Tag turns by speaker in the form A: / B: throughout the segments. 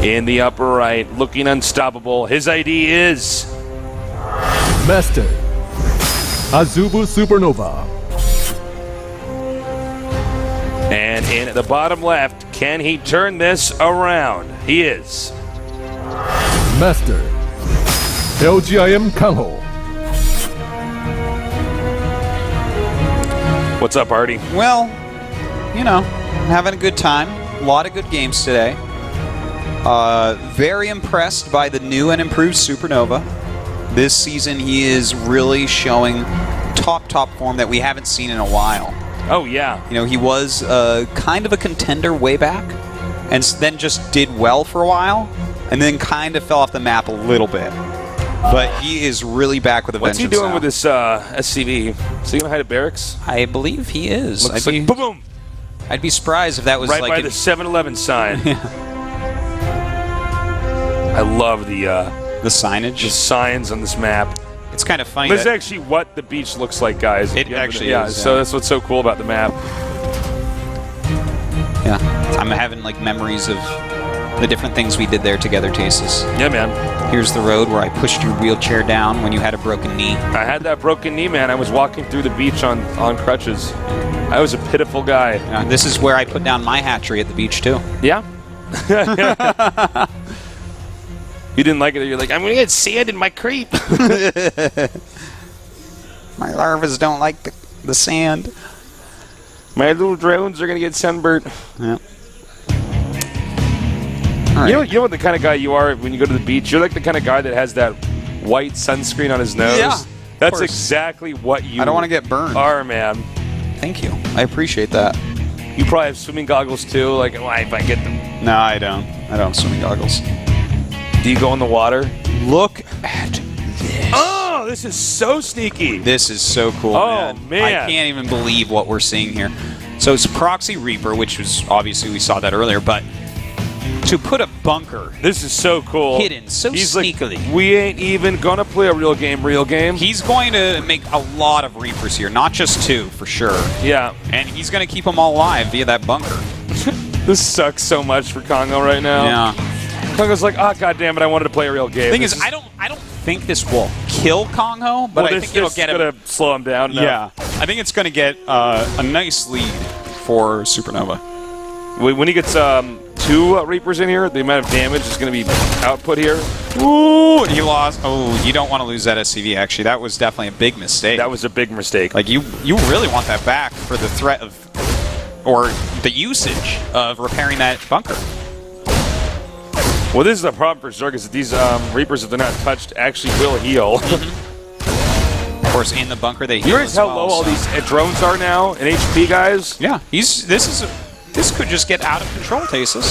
A: In the upper right, looking unstoppable. His ID is
B: Master Azubu SuperNova.
A: And in at the bottom left, can he turn this around? He is
B: Master LGIM KangHo.
A: What's up, Artie?
C: Well, you know, having a good time. A lot of good games today. Very impressed by the new and improved SuperNova. This season, he is really showing top form that we haven't seen in a while.
A: Oh, yeah.
C: You know, he was kind of a contender way back, and then just did well for a while, and then kind of fell off the map a little bit. But he is really back with a vengeance.
A: What's he doing
C: now.
A: with this SCV? Is he going to hide at barracks?
C: I believe he is.
A: Looks like boom!
C: I'd be surprised if that was
A: Right
C: like
A: by the 7-Eleven sign.
C: Yeah.
A: I love the
C: signage.
A: the signs on this map.
C: It's kind of funny.
A: This is
C: that
A: actually what the beach looks like, guys.
C: It actually
A: yeah,
C: is,
A: so
C: yeah.
A: that's what's so cool about the map.
C: Yeah, I'm having like memories of the different things we did there together, Tasis.
A: Yeah, man.
C: Here's the road where I pushed your wheelchair down when you had a broken knee.
A: I had that broken knee, man. I was walking through the beach on crutches. I was a pitiful guy.
C: This is where I put down my hatchery at the beach, too.
A: Yeah? You didn't like it. You're like, I'm going to get sand in my creep.
C: My larvas don't like the sand.
A: My little drones are going to get sunburnt.
C: Yeah. All right.
A: You know what the kind of guy you are when you go to the beach? You're like the kind of guy that has that white sunscreen on his nose.
C: Yeah,
A: That's exactly what you
C: I don't want to get burned.
A: are, man.
C: Thank you. I appreciate that.
A: You probably have swimming goggles, too. Like, why if I get them?
C: No, I don't. I don't have swimming goggles.
A: Do you go in the water?
C: Look at this.
A: Oh, this is so sneaky.
C: This is so cool,
A: Oh, man.
C: I can't even believe what we're seeing here. So it's Proxy Reaper, which was obviously we saw that earlier, but to put a bunker
A: This is so cool.
C: hidden so sneakily.
A: Like, we ain't even going to play a real game.
C: He's going to make a lot of Reapers here, not just 2, for sure.
A: Yeah.
C: And he's going to keep them all alive via that bunker.
A: This sucks so much for KangHo right now.
C: Yeah.
A: KangHo's like, oh, God damn it, I wanted to play a real game.
C: Thing is, I don't think this will kill KangHo, but I think it'll get him.
A: It's going to slow him down.
C: Yeah. I think it's going to get a nice lead for SuperNova.
A: When he gets 2 Reapers in here, the amount of damage is going to be output here.
C: Ooh, he lost. Oh, you don't want to lose that SCV, actually. That was definitely a big mistake.
A: That was a big mistake.
C: Like, you really want that back for the threat of, or the usage of repairing that bunker.
A: Well, this is the problem for Zerg, is that these Reapers, if they're not touched, actually will heal.
C: Of course, in the bunker they heal.
A: You realize how low all these drones are now in HP, guys?
C: Yeah, this could just get out of control, Tasis.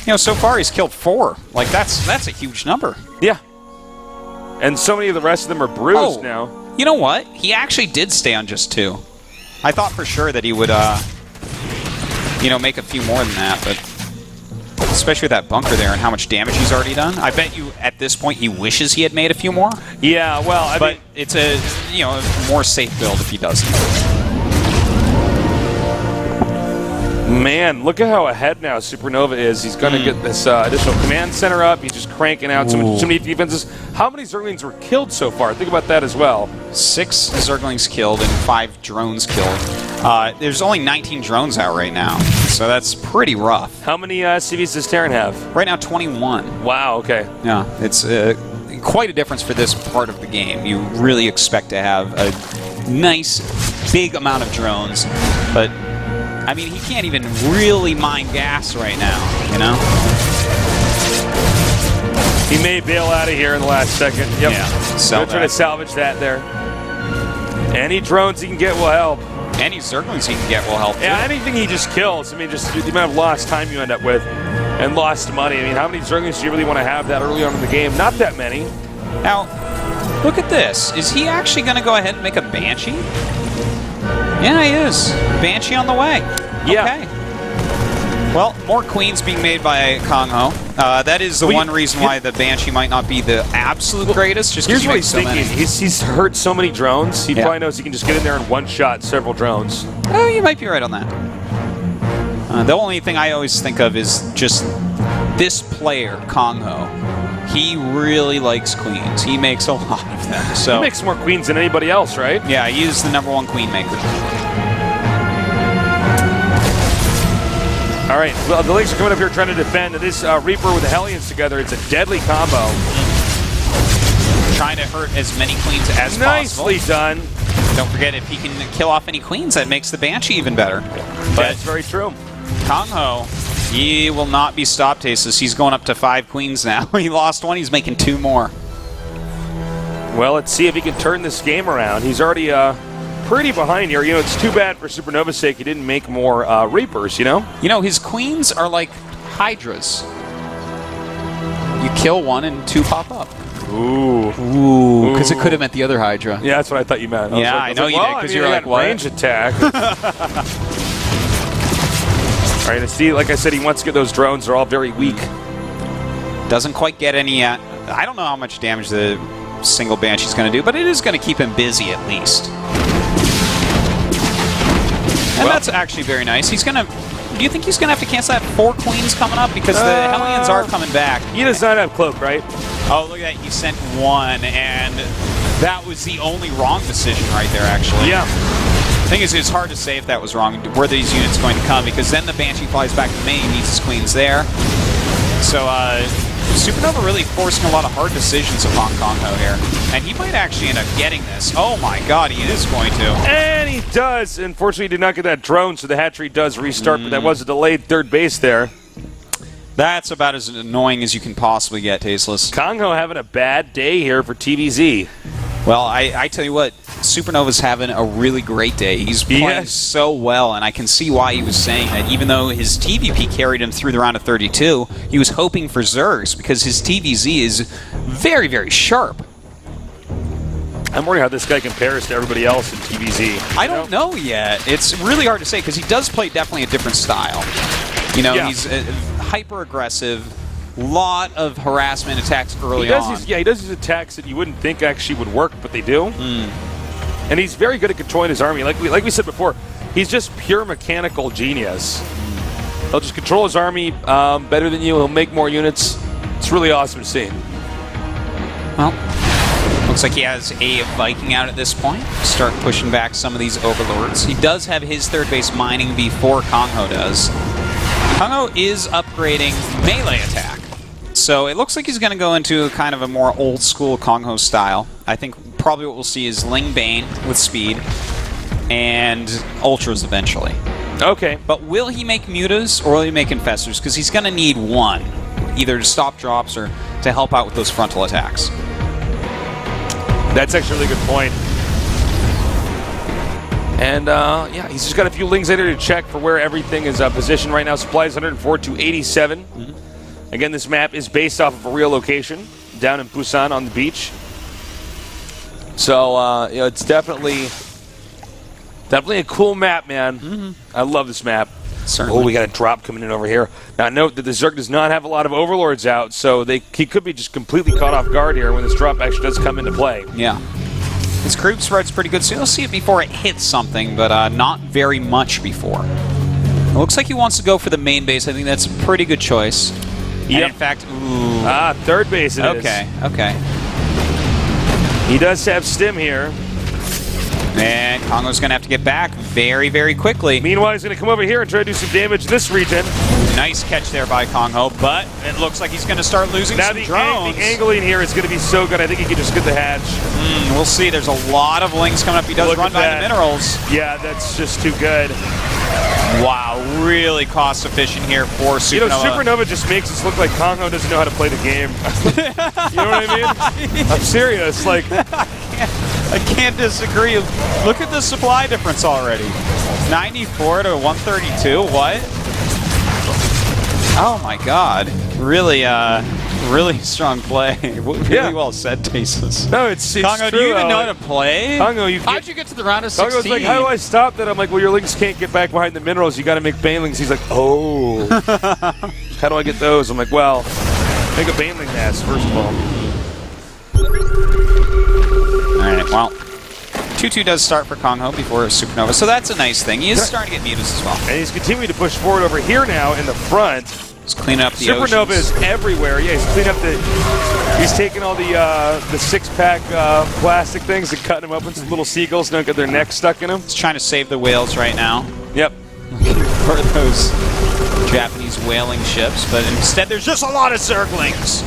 C: You know, so far he's killed 4. Like, that's a huge number.
A: Yeah. And so many of the rest of them are bruised now.
C: You know what? He actually did stay on just 2. I thought for sure that he would, you know, make a few more than that, but especially with that bunker there and how much damage he's already done. I bet you at this point he wishes he had made a few more.
A: Yeah, well, I mean,
C: it's a, you know, more safe build if he doesn't.
A: Man, look at how ahead now SuperNova is. He's going to get this additional command center up. He's just cranking out so many defenses. How many Zerglings were killed so far? Think about that as well.
C: 6 Zerglings killed and 5 drones killed. There's only 19 drones out right now, so that's pretty rough.
A: How many CVs does Terran have?
C: Right now, 21.
A: Wow, okay.
C: Yeah, it's quite a difference for this part of the game. You really expect to have a nice, big amount of drones, but I mean, he can't even really mine gas right now, you know?
A: He may bail out of here in the last second. Yep.
C: Yeah.
A: Gonna try to salvage that there. Any drones he can get will help.
C: Any Zerglings he can get will help, too.
A: Yeah, anything he just kills. I mean, just the amount of lost time you end up with and lost money. I mean, how many Zerglings do you really want to have that early on in the game? Not that many.
C: Now, look at this. Is he actually going to go ahead and make a Banshee? Yeah, he is. Banshee on the way.
A: Yeah.
C: Okay. Well, more queens being made by KangHo. That is the one reason why the Banshee might not be the absolute greatest, just because
A: here's what he's thinking. He's hurt so many drones, he probably knows he can just get in there and one-shot several drones.
C: Oh, you might be right on that. The only thing I always think of is just this player, KangHo, he really likes queens. He makes a lot of them. So
A: He makes more queens than anybody else, right?
C: yeah, he is the #1 queen maker.
A: All right, well, the Lynx are coming up here trying to defend. This Reaper with the Hellions together, it's a deadly combo.
C: Trying to hurt as many queens as
A: Nicely
C: possible.
A: done.
C: Don't forget, if he can kill off any queens, that makes the Banshee even better. But
A: That's very true.
C: KangHo, he will not be stopped, Tasteless. He's going up to 5 queens now. He lost 1, he's making 2 more.
A: Well, let's see if he can turn this game around. He's already pretty behind here. You know, it's too bad for SuperNova's sake he didn't make more Reapers, you know?
C: You know, his queens are like Hydras. You kill 1 and 2 pop up.
A: Ooh.
C: Ooh, because it could have meant the other Hydra.
A: Yeah, that's what I thought you meant.
C: Yeah, I know you did, because you're like, what?
A: Range attack. All right, and see, like I said, he wants to get those drones. They're all very weak.
C: Doesn't quite get any I don't know how much damage the single Banshee's going to do, but it is going to keep him busy at least. And that's actually very nice. He's going to... Do you think he's going to have to cancel that 4 queens coming up? Because the Hellions are coming back.
A: He does not have cloak, right?
C: Oh, look at that. He sent 1, and that was the only wrong decision right there, actually.
A: Yeah.
C: The thing is, it's hard to say if that was wrong. Were these units going to come? Because then the Banshee flies back to main, needs his queens there. So, SuperNova really forcing a lot of hard decisions upon KangHo here. And he might actually end up getting this. Oh my god, he is going to.
A: And he does. Unfortunately, he did not get that drone, so the hatchery does restart, but that was a delayed third base there.
C: That's about as annoying as you can possibly get, Tasteless.
A: KangHo having a bad day here for TVZ.
C: Well, I tell you what, SuperNova's having a really great day. He's playing so well, and I can see why he was saying that. Even though his TVP carried him through the round of 32, he was hoping for Zergs, because his TVZ is very, very sharp.
A: I'm wondering how this guy compares to everybody else in TVZ.
C: I don't know yet. It's really hard to say, because he does play definitely a different style. You know, he's hyper-aggressive, lot of harassment attacks early on.
A: He does these attacks that you wouldn't think actually would work, but they do. And he's very good at controlling his army. Like we said before, he's just pure mechanical genius. He'll just control his army better than you. He'll make more units. It's really awesome to see.
C: Well, looks like he has a Viking out at this point. Start pushing back some of these overlords. He does have his third base mining before KangHo does. KangHo is upgrading melee attack. So it looks like he's going to go into kind of a more old school KangHo style. I think probably what we'll see is Ling Bane with speed and Ultras eventually.
A: Okay.
C: But will he make Mutas or will he make Infestors? Because he's going to need 1, either to stop drops or to help out with those frontal attacks.
A: That's actually a really good point. And, yeah, he's just got a few links later to check for where everything is positioned right now. Supply is 104 to 87. Again, this map is based off of a real location down in Busan on the beach. So, you know, it's definitely a cool map, man. I love this map.
C: Certainly.
A: Oh, we got a drop coming in over here. Now, note that the Zerg does not have a lot of overlords out, so he could be just completely caught off guard here when this drop actually does come into play.
C: Yeah. His creep spread's pretty good, so you'll see it before it hits something, but not very much before. It looks like he wants to go for the main base. I think that's a pretty good choice.
A: Yep.
C: And in fact, ooh.
A: Third base it is.
C: Okay.
A: He does have stim here.
C: And KangHo's going to have to get back very, very quickly.
A: Meanwhile, he's going to come over here and try to do some damage in this region.
C: Nice catch there by KangHo, but it looks like he's going to start losing some drones.
A: The angling here is going to be so good. I think he can just get the hatch.
C: We'll see. There's a lot of links coming up. He does run by the minerals.
A: Yeah, that's just too good.
C: Wow, really cost efficient here for SuperNova.
A: You know, SuperNova just makes us look like KangHo doesn't know how to play the game. You know what I mean? I'm serious. Like,
C: I can't disagree. Look at the supply difference already. 94 to 132. What? Oh my God! Really, really strong play. Really well said, Tasteless.
A: No, it's
C: KangHo,
A: true.
C: do you even know how to play?
A: KangHo,
C: how'd you get to the round of 16?
A: KangHo's like, how do I stop that? I'm like, well, your links can't get back behind the minerals. You got to make banelings. He's like, oh. How do I get those? I'm like, well, make a baneling nest first of all.
C: All right, well, 2-2 does start for KangHo before SuperNova, so that's a nice thing. He is starting to get mutas as well.
A: And he's continuing to push forward over here now in the front.
C: He's cleaning up the
A: SuperNova
C: oceans.
A: is everywhere. Yeah, he's cleaning up he's taking all the six-pack plastic things and cutting them up into little seagulls. Don't get their necks stuck in them.
C: He's trying to save the whales right now.
A: Yep.
C: For those Japanese whaling ships, but instead there's just a lot of Zerglings.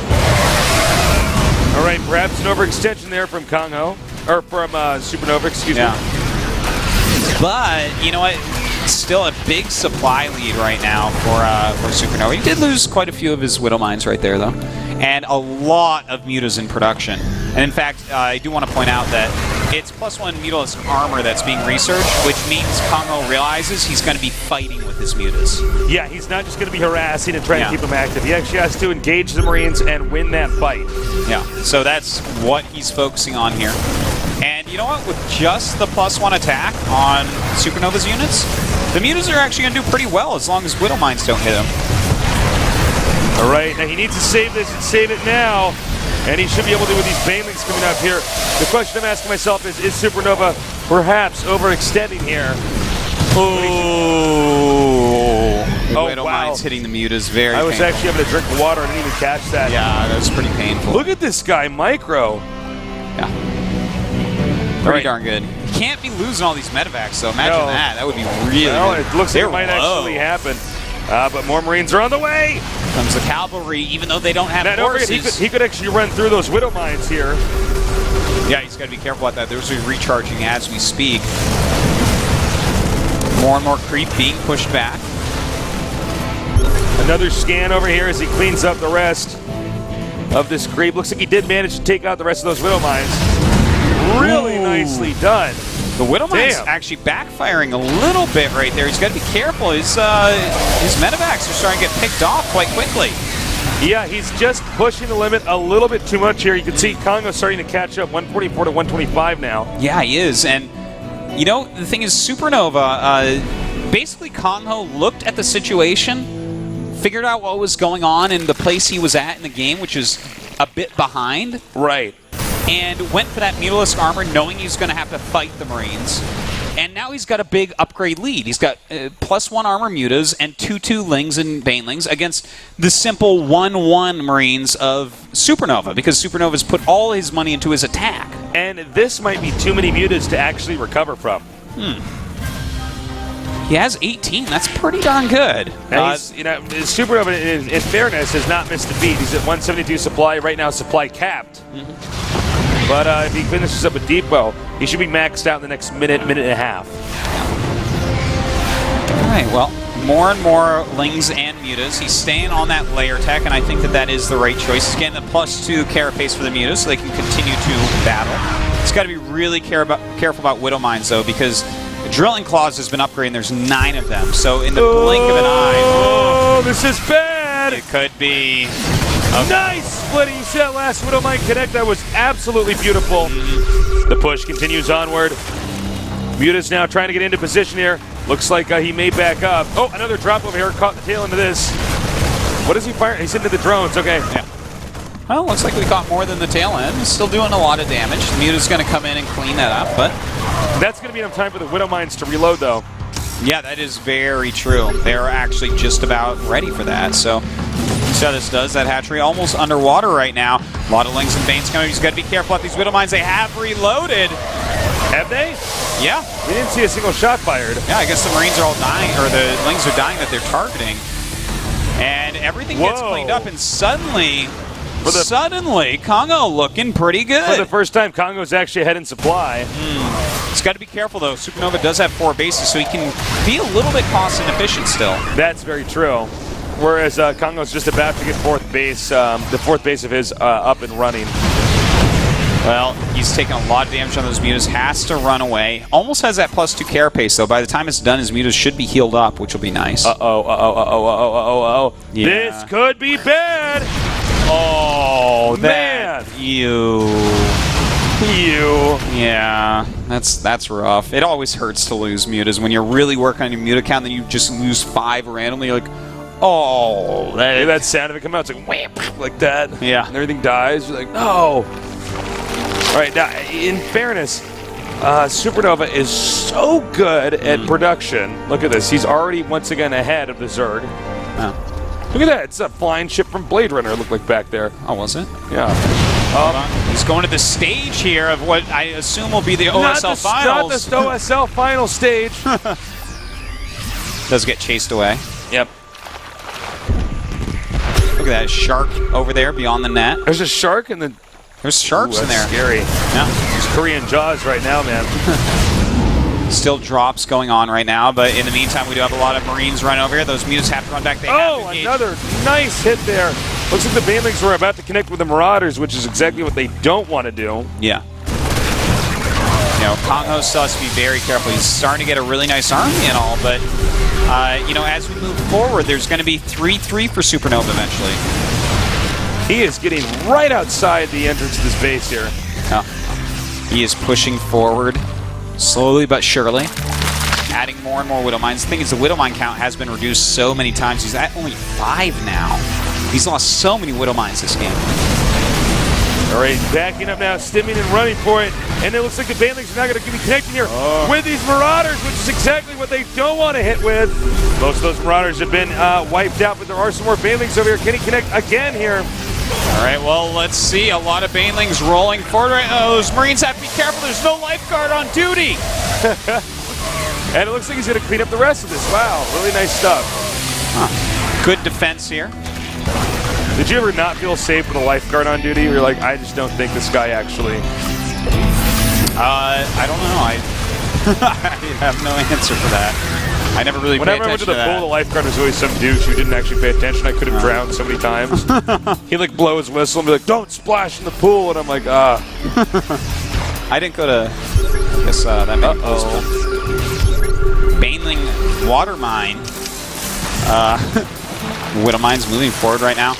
A: All right, perhaps an overextension there from KangHo, or from SuperNova, excuse me.
C: But, you know what? Still a big supply lead right now for SuperNova. He did lose quite a few of his Widow Mines right there, though. And a lot of mutas in production. And in fact, I do want to point out that it's +1 mutalist armor that's being researched, which means KangHo realizes he's going to be fighting with his mutas.
A: Yeah, he's not just going to be harassing and trying to keep them active. He actually has to engage the Marines and win that fight.
C: Yeah, so that's what he's focusing on here. And you know what? With just the +1 attack on SuperNova's units, the mutas are actually going to do pretty well as long as Widow Mines don't hit him.
A: All right, now he needs to save this and save it now. And he should be able to with these banelings coming up here. The question I'm asking myself is SuperNova perhaps overextending here?
C: The Widow Mines hitting the mutas very
A: I was
C: painful.
A: actually having a drink of water and didn't even catch that.
C: Yeah, that was pretty painful.
A: Look at this guy, Micro.
C: Yeah. Pretty darn good. You can't be losing all these medevacs, though. Imagine that. That would be really good.
A: It looks like it might actually happen. But more Marines are on the way.
C: Comes the cavalry, even though they don't have horses.
A: He could actually run through those Widow Mines here.
C: Yeah, he's got to be careful about that. Those are recharging as we speak. More and more creep being pushed back.
A: Another scan over here as he cleans up the rest of this creep. Looks like he did manage to take out the rest of those Widow Mines. Really nicely done.
C: The Widow Mine's actually backfiring a little bit right there. He's got to be careful. His medevacs are starting to get picked off quite quickly.
A: Yeah, he's just pushing the limit a little bit too much here. You can see KangHo starting to catch up, 144 to 125 now.
C: Yeah, he is. And, you know, the thing is, SuperNova, basically KangHo looked at the situation, figured out what was going on in the place he was at in the game, which is a bit behind.
A: Right.
C: And went for that mutalist armor knowing he's going to have to fight the Marines. And now he's got a big upgrade lead. He's got +1 armor mutas and 2/2 lings and banelings against the simple 1/1 Marines of SuperNova, because SuperNova's put all his money into his attack.
A: And this might be too many mutas to actually recover from.
C: He has 18. That's pretty darn good.
A: SuperNova, in fairness, has not missed a beat. He's at 172 supply right now, supply capped. But if he finishes up a depot, he should be maxed out in the next minute and a half.
C: All right, well, more and more lings and mutas. He's staying on that layer tech, and I think that is the right choice. He's getting the +2 carapace for the mutas so they can continue to battle. He's got to be really careful about Widow Mines, though, because the Drilling Claws has been upgraded. There's 9 of them, so in the blink of an eye...
A: Oh, this is bad!
C: It could be...
A: Nice splitting. You see that last Widow Mine connect? That was absolutely beautiful. The push continues onward. Muta's now trying to get into position here. Looks like he may back up. Oh, another drop over here. Caught the tail into this. What is he firing? He's into the drones. Okay.
C: Yeah. Well, looks like we caught more than the tail end. Still doing a lot of damage. The Muta's going to come in and clean that up, but...
A: That's going to be enough time for the Widow Mines to reload, though.
C: Yeah, that is very true. They're actually just about ready for that, so... See how this does. That hatchery almost underwater right now. A lot of lings and veins coming. He's got to be careful at these Widow Mines. They have reloaded.
A: Have they?
C: Yeah.
A: We didn't see a single shot fired.
C: Yeah, I guess the Marines are all dying, or the lings are dying that they're targeting. And everything gets cleaned up, and suddenly, KangHo looking pretty good.
A: For the first time, KangHo's actually ahead in supply.
C: He's got to be careful, though. SuperNova does have 4 bases, so he can be a little bit cost inefficient still.
A: That's very true. Whereas KangHo's just about to get the fourth base of his up and running.
C: Well, he's taking a lot of damage on those mutas. Has to run away. Almost has that +2 carapace, though. By the time it's done, his mutas should be healed up, which will be nice.
A: Yeah. This could be bad.
C: Oh,
A: man.
C: Ew. Yeah, that's rough. It always hurts to lose mutas. When you're really working on your muta count, then you just lose 5 randomly. You're like, oh.
A: That sound of it come out. It's like, wham, like that.
C: Yeah.
A: And everything dies. You're like, no. All right, now, in fairness, SuperNova is so good at production. Look at this. He's already, once again, ahead of the Zerg. Look at that. It's a flying ship from Blade Runner, it looked like back there.
C: Oh, was it?
A: Yeah.
C: He's going to the stage here of what I assume will be the OSL Finals.
A: Not the OSL Final stage.
C: Does get chased away.
A: Yep.
C: Look at that shark over there beyond the net.
A: There's a shark in the...
C: There's sharks in there.
A: Scary.
C: Yeah.
A: These Korean Jaws right now, man.
C: Still drops going on right now, but in the meantime, we do have a lot of Marines running over here. Those mutas have to run back. They have to engage.
A: Another nice hit there. Looks like the Banelings were about to connect with the Marauders, which is exactly what they don't want to do.
C: Yeah. You know, KangHo still has to be very careful. He's starting to get a really nice army and all, but, you know, as we move forward, there's going to be 3-3 for SuperNova eventually.
A: He is getting right outside the entrance to this base here.
C: Yeah. He is pushing forward. Slowly but surely, adding more and more Widow Mines. The thing is, the Widow Mine count has been reduced so many times. He's at only 5 now. He's lost so many Widow Mines this game.
A: All right, backing up now, stimming and running for it. And it looks like the Banelings are now going to be connecting here with these Marauders, which is exactly what they don't want to hit with. Most of those Marauders have been wiped out, but there are some more Banelings over here. Can he connect again here?
C: All right, well, let's see. A lot of Banelings rolling forward right now. Those Marines have to be careful. There's no lifeguard on duty.
A: And it looks like he's going to clean up the rest of this. Wow, really nice stuff.
C: Huh. Good defense here.
A: Did you ever not feel safe with a lifeguard on duty? You're like, I just don't think this guy actually...
C: I don't know. I have no answer for that. I never really paid attention to that.
A: Whenever I went to the pool, the lifeguard was always some douche who didn't actually pay attention. I could have drowned so many times. He'd like blow his whistle and be like, don't splash in the pool. And I'm like, ah.
C: I didn't go to, I guess, that many pools. Baneling water mine. Widow Mine's moving forward right now.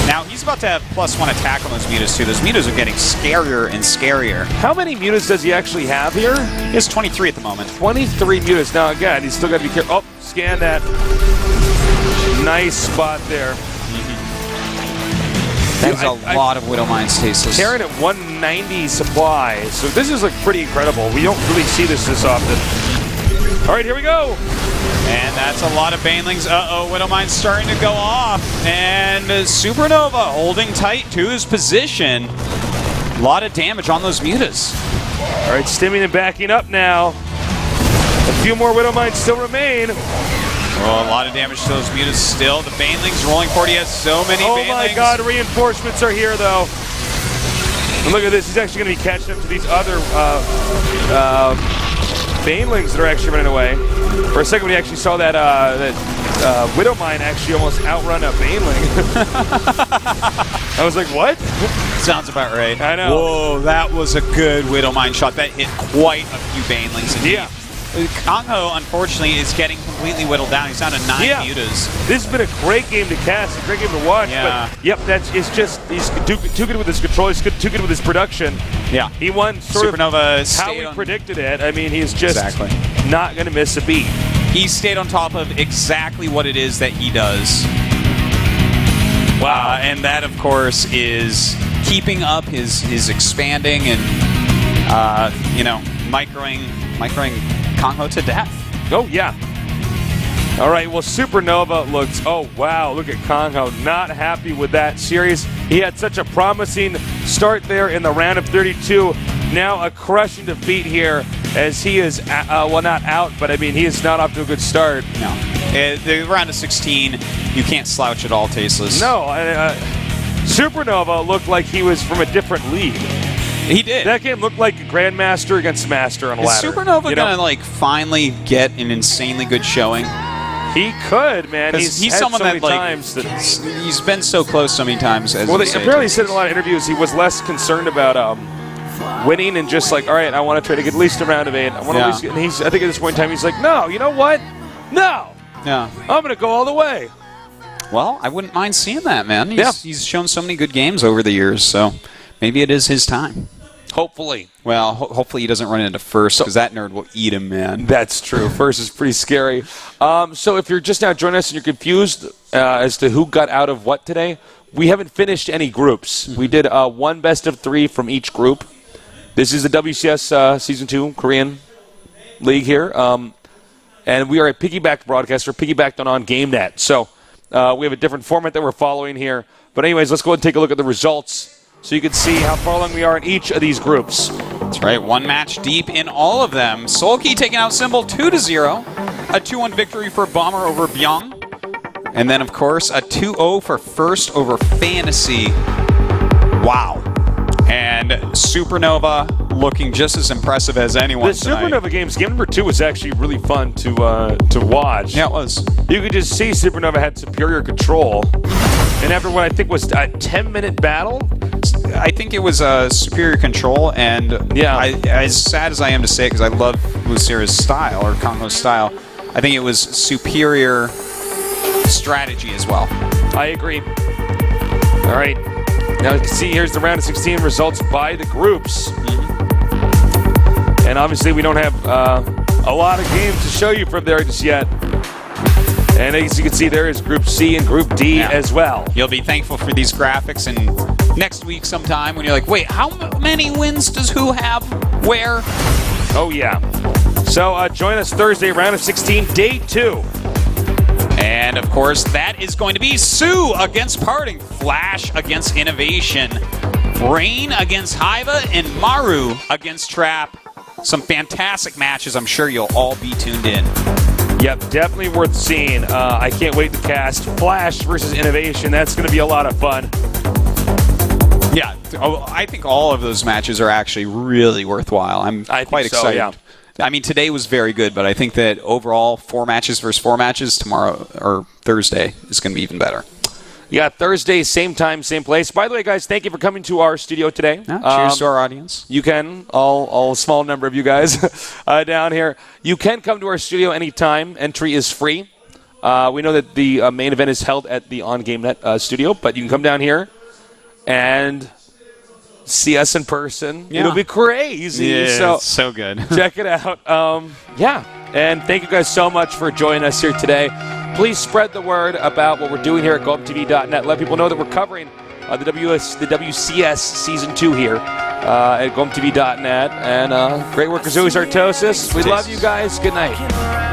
C: Now, he's about to have +1 attack on those mutas, too. Those mutas are getting scarier and scarier.
A: How many mutas does he actually have here?
C: He has 23 at the moment.
A: 23 mutas. Now, again, he's still got to be careful. Oh, scan that. Nice spot there.
C: That's a lot of Widow Mines, Tasteless.
A: Carrying at 190 supply. So this is like pretty incredible. We don't really see this often. All right, here we go.
C: And that's a lot of Banelings. Uh-oh, Widow Mine's starting to go off. And SuperNova holding tight to his position. A lot of damage on those mutas.
A: All right, stimming and backing up now. A few more Widow Mines still remain.
C: Well, a lot of damage to those mutas still. The Banelings rolling forward. He has so many Banelings.
A: Oh my god, reinforcements are here though. And look at this, he's actually going to be catching up to these other Banelings that are actually running away. For a second, we actually saw that Widow Mine actually almost outrun a Baneling. I was like, what?
C: Sounds about right.
A: I know.
C: Whoa, that was a good Widow Mine shot. That hit quite a few Banelings. Indeed.
A: Yeah.
C: KangHo, unfortunately, is getting completely whittled down. He's down to 9 mutas.
A: This has been a great game to cast, a great game to watch.
C: Yeah.
A: But, yep, it's just, he's too good with his control. He's too good with his production.
C: Yeah.
A: He won sort
C: SuperNova
A: of how we predicted it. I mean, he's just not going to miss a beat.
C: He stayed on top of exactly what it is that he does. Wow. And that, of course, is keeping up his expanding and, you know, microing KangHo to death.
A: Oh, yeah. All right, well, SuperNova looks, oh, wow, look at KangHo. Not happy with that series. He had such a promising start there in the round of 32. Now a crushing defeat here as he is, well, not out, but I mean, he is not off to a good start.
C: No. The round of 16, you can't slouch at all, Tasteless.
A: No, SuperNova looked like he was from a different league.
C: He did.
A: That game looked like a Grandmaster against Master on a ladder.
C: Is SuperNova gonna like finally get an insanely good showing?
A: He could, man.
C: He's someone that like he's been so close so many times. As
A: well, they apparently said in a lot of interviews he was less concerned about winning and just like, all right, I want to try to get at least a round of 8. I want to at least get, and I think at this point in time he's like, no, you know what? No.
C: Yeah.
A: I'm gonna go all the way.
C: Well, I wouldn't mind seeing that, man. He's shown so many good games over the years, so maybe it is his time.
A: Hopefully.
C: Well, hopefully he doesn't run into first, because that nerd will eat him, man.
A: That's true. First is pretty scary. So if you're just now joining us and you're confused as to who got out of what today, we haven't finished any groups. We did one best of 3 from each group. This is the WCS Season 2 Korean League here. And we are a piggybacked broadcast. We're piggybacked on GameNet. So We have a different format that we're following here. But anyways, let's go ahead and take a look at the results so you can see how far along we are in each of these groups.
C: That's right, one match deep in all of them. Seoulki taking out Symbol 2-0. A 2-1 victory for Bomber over Byung. And then, of course, a 2-0 for First over Fantasy. Wow. And SuperNova looking just as impressive as anyone
A: The
C: tonight.
A: SuperNova games, game number 2 was actually really fun to watch.
C: Yeah, it was.
A: You could just see SuperNova had superior control. And after what I think was a 10-minute battle,
C: I think it was superior control, and
A: yeah.
C: as sad as I am to say it, because I love Lucera's style, or KangHo's style, I think it was superior strategy as well.
A: I agree. All right. Now you can see here's the round of 16 results by the groups. And obviously we don't have a lot of games to show you from there just yet. And as you can see, there is Group C and Group D as well.
C: You'll be thankful for these graphics, and next week sometime when you're like, wait, how many wins does who have where?
A: Oh, yeah. So join us Thursday, round of 16, day 2.
C: And, of course, that is going to be Sue against Parting, Flash against Innovation, Rain against Haiba, and Maru against Trap. Some fantastic matches. I'm sure you'll all be tuned in.
A: Yep, definitely worth seeing. I can't wait to cast Flash versus Innovation. That's going to be a lot of fun.
C: Yeah, I think all of those matches are actually really worthwhile. I'm quite excited.
A: Yeah.
C: I mean, today was very good, but I think that overall 4 matches versus 4 matches tomorrow or Thursday is going to be even better.
A: Yeah, Thursday, same time, same place. By the way, guys, thank you for coming to our studio today.
C: Cheers to our audience.
A: You can, all small number of you guys down here. You can come to our studio anytime. Entry is free. We know that the main event is held at the On Game Net studio, but you can come down here and see us in person.
C: Yeah.
A: It'll be crazy.
C: Yeah, it's so good.
A: Check it out. Yeah, and thank you guys so much for joining us here today. Please spread the word about what we're doing here at GOMTV.net. Let people know that we're covering the WCS Season 2 here at GOMTV.net. And great work as always, Artosis. We love you guys. Good night.